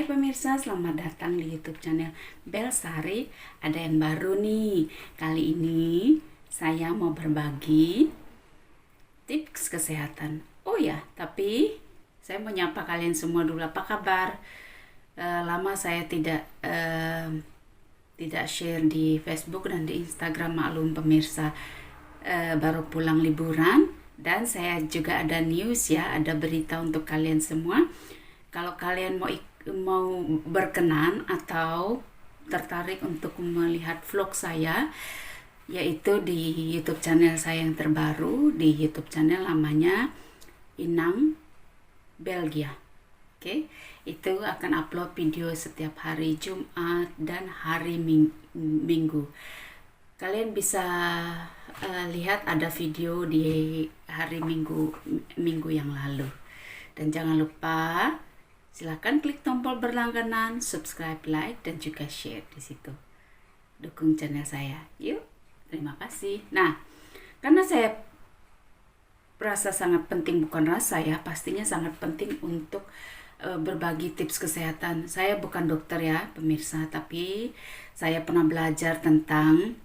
Hai pemirsa, selamat datang di YouTube channel Belsari. Ada yang baru nih. Kali ini saya mau berbagi tips kesehatan. Oh ya, tapi saya mau nyapa kalian semua dulu. Apa kabar? Lama saya tidak share di Facebook dan di Instagram, maklum pemirsa. Baru pulang liburan dan saya juga ada news ya, ada berita untuk kalian semua. Kalau kalian mau berkenan atau tertarik untuk melihat vlog saya, yaitu di YouTube channel saya yang terbaru, di YouTube channel namanya Inang Belgia. Oke, itu akan upload video setiap hari Jumat dan hari Minggu. Kalian bisa lihat ada video di hari Minggu yang lalu. Dan jangan lupa silakan klik tombol berlangganan, subscribe, like, dan juga share di situ. Dukung channel saya. Yuk, terima kasih. Nah, karena saya rasa sangat penting, bukan rasa ya, pastinya sangat penting untuk berbagi tips kesehatan. Saya bukan dokter ya, pemirsa, tapi saya pernah belajar tentang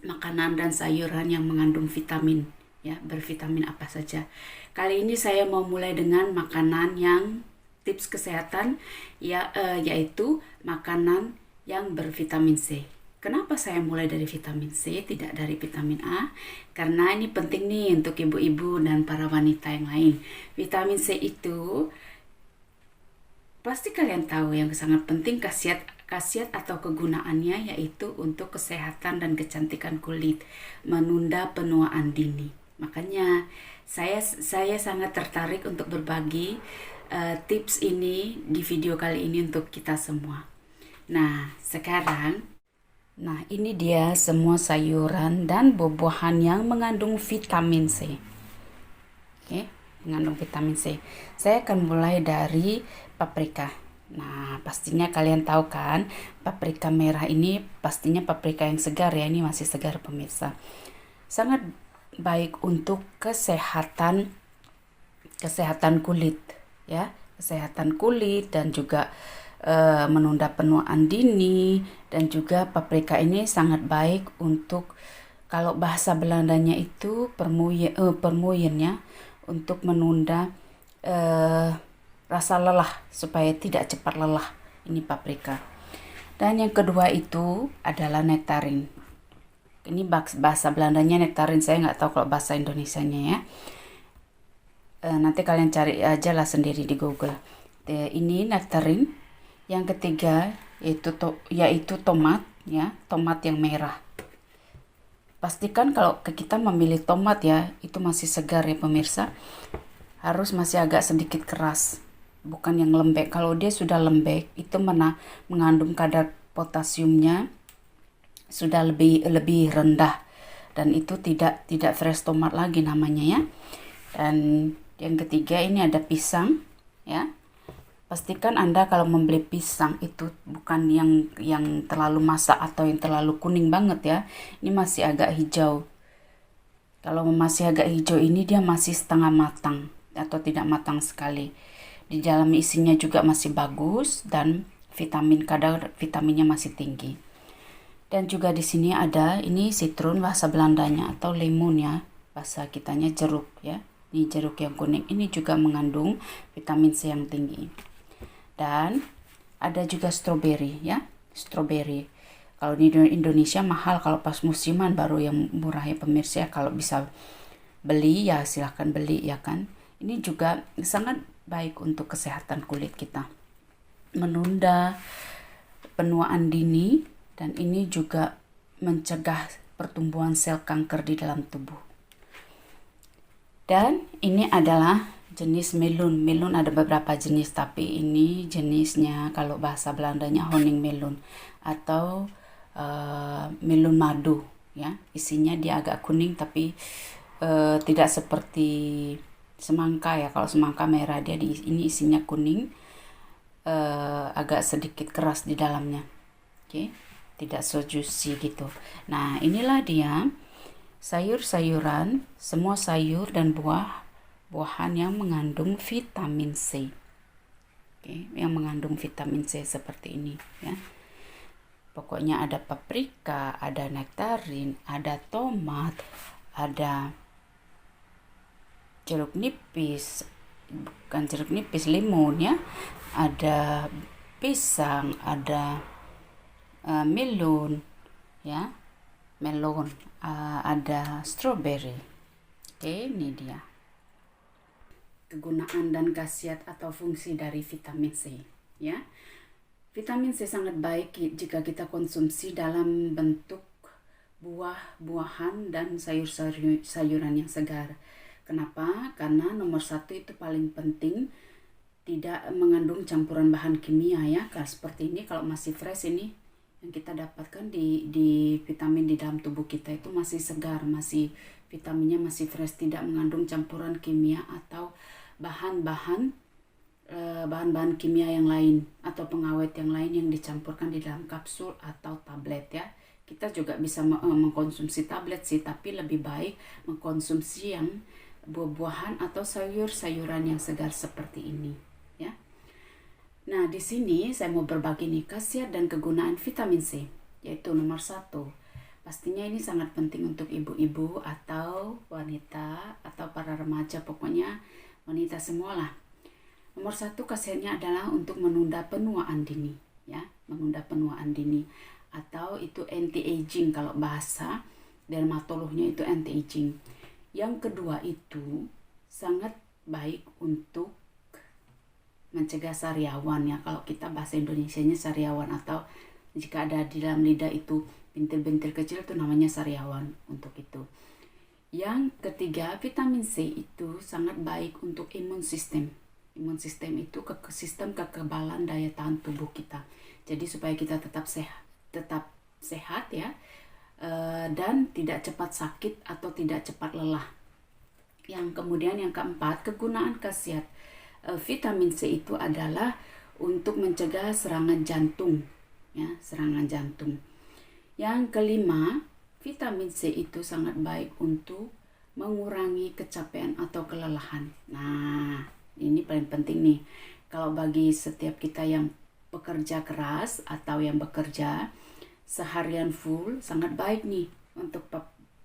makanan dan sayuran yang mengandung vitamin, ya, bervitamin apa saja. Kali ini saya mau mulai dengan makanan yang tips kesehatan yaitu makanan yang bervitamin C. Kenapa saya mulai dari vitamin C, tidak dari vitamin A? Karena ini penting nih untuk ibu-ibu dan para wanita yang lain. Vitamin C itu pasti kalian tahu yang sangat penting, khasiat atau kegunaannya yaitu untuk kesehatan dan kecantikan kulit, menunda penuaan dini. Makanya saya sangat tertarik untuk berbagi tips ini di video kali ini untuk kita semua. Nah, ini dia semua sayuran dan buah-buahan yang mengandung vitamin C. Oke, mengandung vitamin C. Saya akan mulai dari paprika. Nah, pastinya kalian tahu kan, paprika merah ini pastinya paprika yang segar ya, ini masih segar pemirsa. Sangat baik untuk kesehatan kulit ya, kesehatan kulit dan juga menunda penuaan dini. Dan juga paprika ini sangat baik untuk, kalau bahasa Belandanya itu permoeien ya, untuk menunda rasa lelah supaya tidak cepat lelah, ini paprika. Dan yang kedua itu adalah nektarin. Ini bahasa Belandanya nektarin, saya nggak tahu kalau bahasa Indonesianya ya. Nanti kalian cari aja lah sendiri di Google. Ini nektarin. Yang ketiga yaitu tomat ya, tomat yang merah. Pastikan kalau kita memilih tomat ya, itu masih segar ya pemirsa. Harus masih agak sedikit keras, bukan yang lembek. Kalau dia sudah lembek, itu mengandung kadar potasiumnya sudah lebih rendah, dan itu tidak fresh tomat lagi namanya ya. Dan yang ketiga ini ada pisang ya. Pastikan Anda kalau membeli pisang itu bukan yang terlalu masak atau yang terlalu kuning banget ya. Ini masih agak hijau. Kalau masih agak hijau ini dia masih setengah matang atau tidak matang sekali. Di dalam isinya juga masih bagus dan kadar vitaminnya masih tinggi. Dan juga di sini ada ini sitrun bahasa Belandanya, atau lemon ya, bahasa kitanya jeruk ya. Ini jeruk yang kuning, ini juga mengandung vitamin C yang tinggi. Dan ada juga stroberi ya, stroberi. Kalau di Indonesia mahal, kalau pas musiman baru yang murah ya pemirsa. Kalau bisa beli ya silahkan beli ya kan. Ini juga sangat baik untuk kesehatan kulit kita, menunda penuaan dini, dan ini juga mencegah pertumbuhan sel kanker di dalam tubuh. Dan ini adalah jenis melon. Melon ada beberapa jenis, tapi ini jenisnya kalau bahasa Belandanya honingmelon atau melon madu ya. Isinya dia agak kuning, tapi tidak seperti semangka ya. Kalau semangka merah, dia ini isinya kuning, agak sedikit keras di dalamnya. Oke, tidak so juicy gitu. Nah, inilah dia sayur-sayuran, semua sayur dan buah-buahan yang mengandung vitamin C. Oke, yang mengandung vitamin C seperti ini ya. Pokoknya ada paprika, ada nektarin, ada tomat, ada jeruk nipis, bukan jeruk nipis, limun ya, ada pisang, ada melon ya, ada strawberry. Oke, ini dia kegunaan dan khasiat atau fungsi dari vitamin C ya. Vitamin C sangat baik jika kita konsumsi dalam bentuk buah-buahan dan sayur-sayuran yang segar. Kenapa? Karena nomor 1 itu paling penting, tidak mengandung campuran bahan kimia ya. Kalau seperti ini, kalau masih fresh ini yang kita dapatkan di vitamin di dalam tubuh kita itu masih segar, masih vitaminnya masih fresh, tidak mengandung campuran kimia atau bahan-bahan kimia yang lain atau pengawet yang lain yang dicampurkan di dalam kapsul atau tablet ya. Kita juga bisa mengkonsumsi tablet sih, tapi lebih baik mengkonsumsi yang buah-buahan atau sayur-sayuran yang segar seperti ini ya. Nah, di sini saya mau berbagi nih khasiat dan kegunaan vitamin C, yaitu nomor 1. Pastinya ini sangat penting untuk ibu-ibu atau wanita atau para remaja, pokoknya wanita semualah. Nomor 1 khasiatnya adalah untuk menunda penuaan dini ya, menunda penuaan dini atau itu anti-aging kalau bahasa dermatolognya itu anti-aging. Yang kedua itu sangat baik untuk mencegah sariawan ya, kalau kita bahasa Indonesianya sariawan, atau jika ada di dalam lidah itu bintil-bintil kecil itu namanya sariawan untuk itu. Yang ketiga, vitamin C itu sangat baik untuk imun sistem. Imun sistem itu sistem kekebalan daya tahan tubuh kita. Jadi supaya kita tetap sehat ya, dan tidak cepat sakit atau tidak cepat lelah. Yang kemudian yang keempat, kegunaan khasiat vitamin C itu adalah untuk mencegah serangan jantung ya, serangan jantung. Yang kelima, vitamin C itu sangat baik untuk mengurangi kecapean atau kelelahan. Nah, ini paling penting nih. Kalau bagi setiap kita yang bekerja keras atau yang bekerja seharian full, sangat baik nih untuk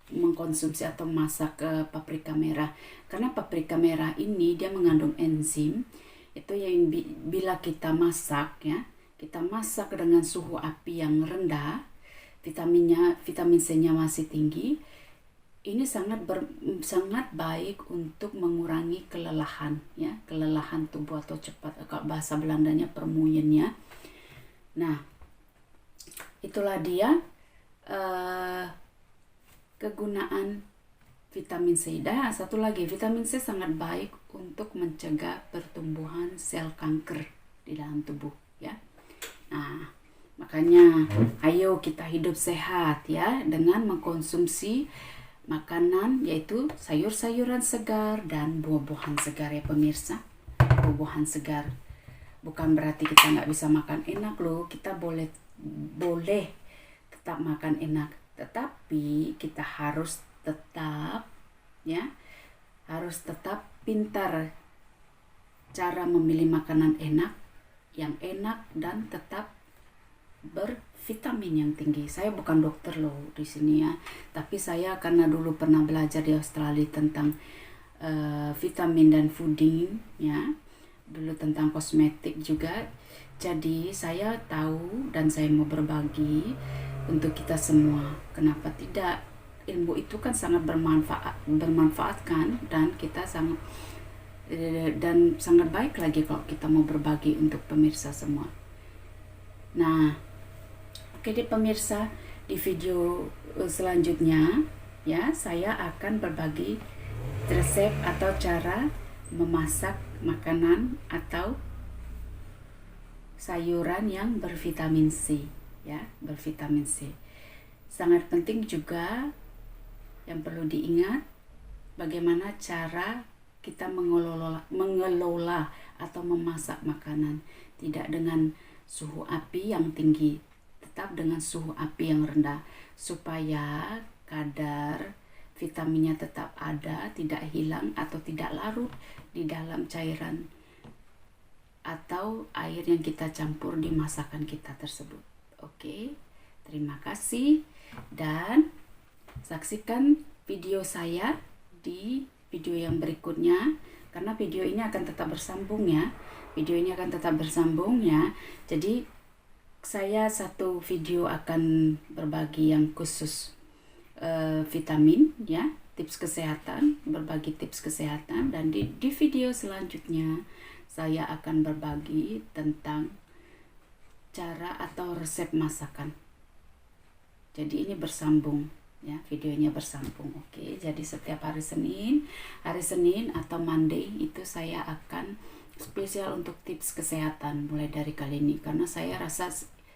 mengkonsumsi atau masak paprika merah. Karena paprika merah ini dia mengandung enzim itu yang bila kita masak ya, kita masak dengan suhu api yang rendah, vitamin C-nya masih tinggi. Ini sangat baik untuk mengurangi kelelahan ya, kelelahan tubuh atau cepat, kalau bahasa Belandanya permuyen ya. Nah, itulah dia kegunaan vitamin C. Dan satu lagi, vitamin C sangat baik untuk mencegah pertumbuhan sel kanker di dalam tubuh ya. Nah, makanya ayo kita hidup sehat ya dengan mengkonsumsi makanan yaitu sayur-sayuran segar dan buah-buahan segar ya pemirsa. Buah-buahan segar bukan berarti kita nggak bisa makan enak loh. Kita boleh tetap makan enak, tetapi kita harus tetap pintar cara memilih makanan yang enak dan tetap bervitamin yang tinggi. Saya bukan dokter loh di sini ya, tapi saya karena dulu pernah belajar di Australia tentang vitamin dan fooding ya, dulu tentang kosmetik juga. Jadi saya tahu dan saya mau berbagi untuk kita semua. Kenapa tidak? Ilmu itu kan sangat bermanfaat kan, dan kita sangat baik lagi kalau kita mau berbagi untuk pemirsa semua. Nah, oke deh pemirsa, di video selanjutnya ya saya akan berbagi resep atau cara memasak makanan atau sayuran yang bervitamin C ya, bervitamin C. Sangat penting juga yang perlu diingat bagaimana cara kita mengelola atau memasak makanan, tidak dengan suhu api yang tinggi, tetap dengan suhu api yang rendah supaya kadar vitaminnya tetap ada, tidak hilang atau tidak larut di dalam cairan atau air yang kita campur di masakan kita tersebut. Oke, terima kasih dan saksikan video saya di video yang berikutnya, karena video ini akan tetap bersambung ya. Video ini akan tetap bersambung ya. Jadi saya satu video akan berbagi yang khusus vitamin ya, tips kesehatan, berbagi tips kesehatan, dan di video selanjutnya saya akan berbagi tentang cara atau resep masakan. Jadi ini bersambung ya, videonya bersambung. Oke, jadi setiap hari Senin atau Monday itu saya akan spesial untuk tips kesehatan mulai dari kali ini, karena saya rasa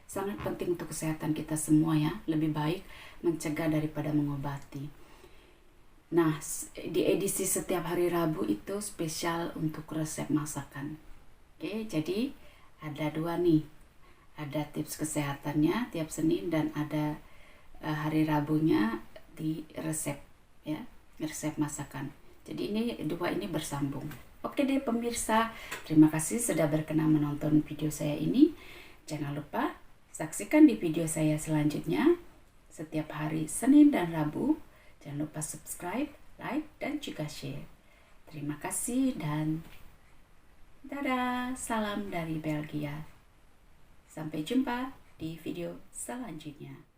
sangat penting untuk kesehatan kita semua ya. Lebih baik mencegah daripada mengobati. Nah, di edisi setiap hari Rabu itu spesial untuk resep masakan. Oke, jadi ada dua nih. Ada tips kesehatannya tiap Senin dan ada hari Rabunya di resep ya, resep masakan. Jadi ini dua ini bersambung. Oke deh pemirsa, terima kasih sudah berkenan menonton video saya ini. Jangan lupa saksikan di video saya selanjutnya setiap hari Senin dan Rabu. Jangan lupa subscribe, like, dan juga share. Terima kasih dan dadah, salam dari Belgia. Sampai jumpa di video selanjutnya.